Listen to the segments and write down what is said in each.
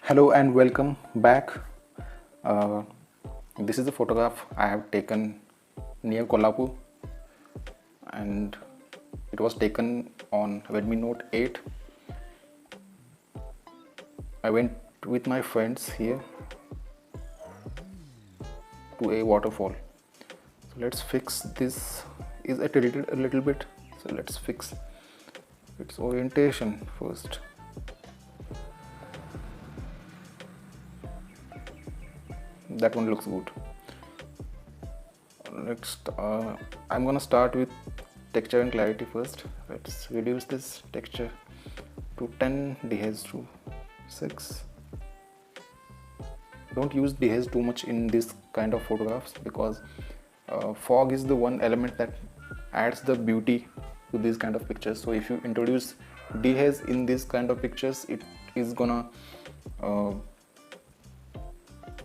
Hello and welcome back. Uh, this is a photograph I have taken near Kolhapur, and it was taken on Redmi Note 8. I went with my friends here to a waterfall. So let's fix this. Is it tilted a little bit? So let's fix its orientation first. That one looks good. Next, I'm gonna start with texture and clarity first. Let's reduce this texture to 10, dehaze to 6. Don't use dehaze too much in this kind of photographs because fog is the one element that adds the beauty to these kind of pictures. So if you introduce dehaze in these kind of pictures, it is gonna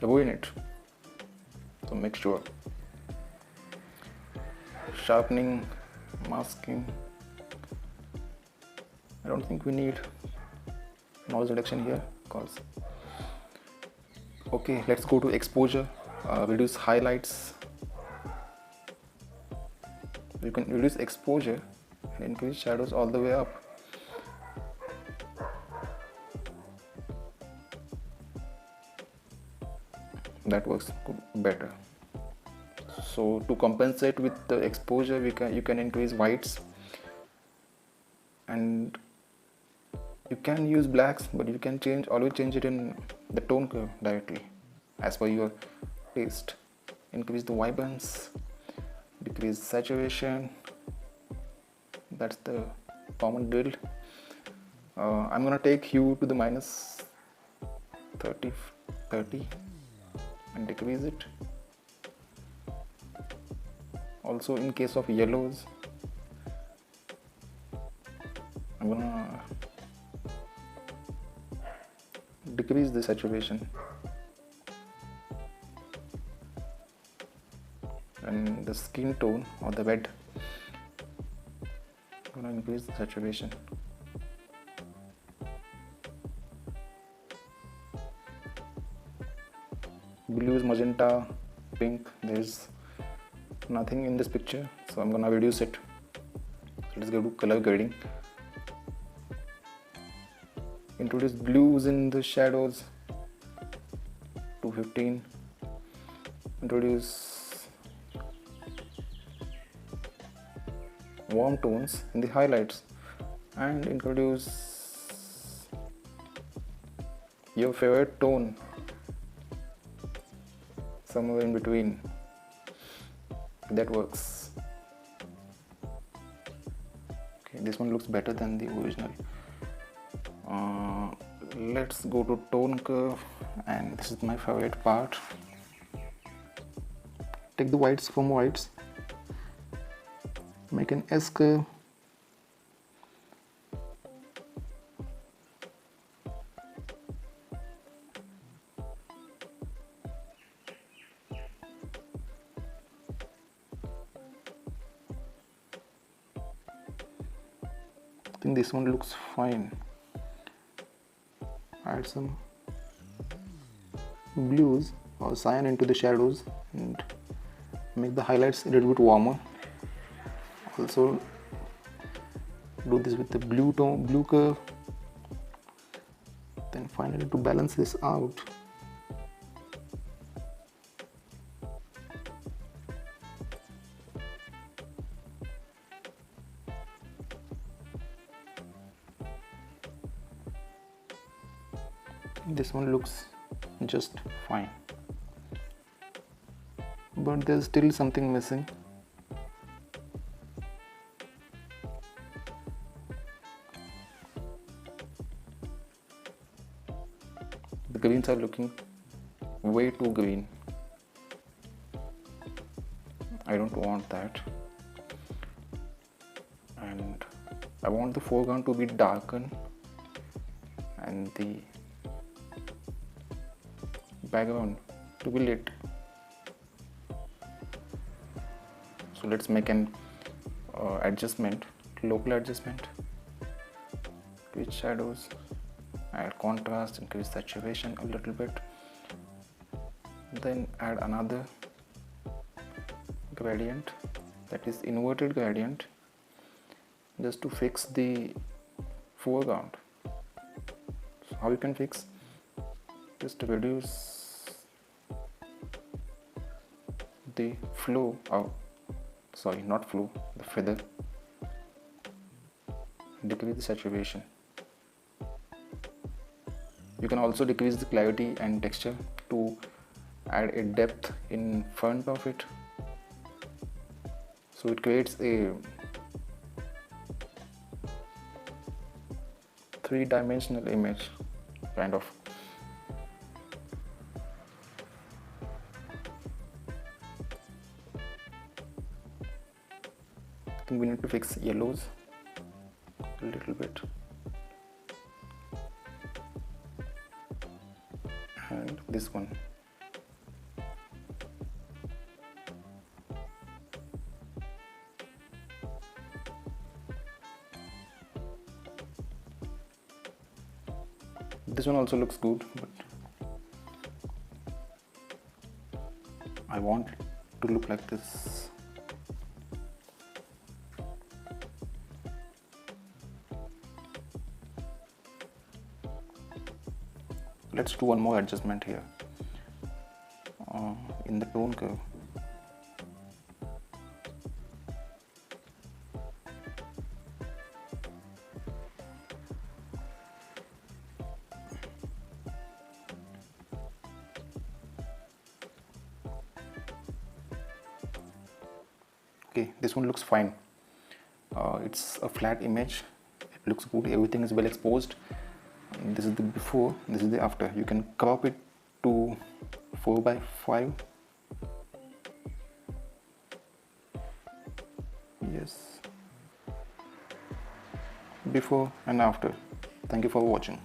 ruin it. So make sure. Sharpening, masking. I don't think we need noise reduction here because okay, let's go to exposure. Reduce highlights. You can reduce exposure and increase shadows all the way up. That works better. So to compensate with the exposure, you can increase whites, and you can use blacks, but you can always change it in the tone curve directly as per your taste. Increase the vibrance, decrease saturation. That's the common drill. I'm gonna take hue to the minus 30 and decrease it. Also in case of yellows, I'm gonna decrease the saturation, and the skin tone or the red, I'm gonna increase the saturation. Blues, magenta, pink, there's nothing in this picture, so I'm gonna reduce it. Let's go to color grading. Introduce blues in the shadows to 15. Introduce warm tones in the highlights, and introduce your favorite tone somewhere in between. That works. Okay, this one looks better than the original. Let's go to tone curve, and this is my favorite part. Take the whites from whites, make an S curve, I think this one looks fine. Add some blues or cyan into the shadows and make the highlights a little bit warmer. Also do this with the blue curve. Then finally, to balance this out, this one looks just fine, but there's still something missing. The greens are looking way too green. I don't want that, and I want the foreground to be darkened and the background to be lit. So let's make an adjustment, local adjustment, twitch shadows, add contrast, increase saturation a little bit, then add another gradient, that is inverted gradient, just to fix the foreground. So how you can fix? Just to reduce the flow, or sorry, not flow, the feather, decrease the saturation. You can also decrease the clarity and texture to add a depth in front of it, so it creates a three-dimensional image kind of. I think we need to fix yellows a little bit, and this one. This one also looks good, but I want it to look like this. Let's do one more adjustment here in the tone curve. Okay, this one looks fine. It's a flat image, it looks good, everything is well exposed. This is the before, this is the after. You can crop it to 4:5. Yes, before and after. Thank you for watching.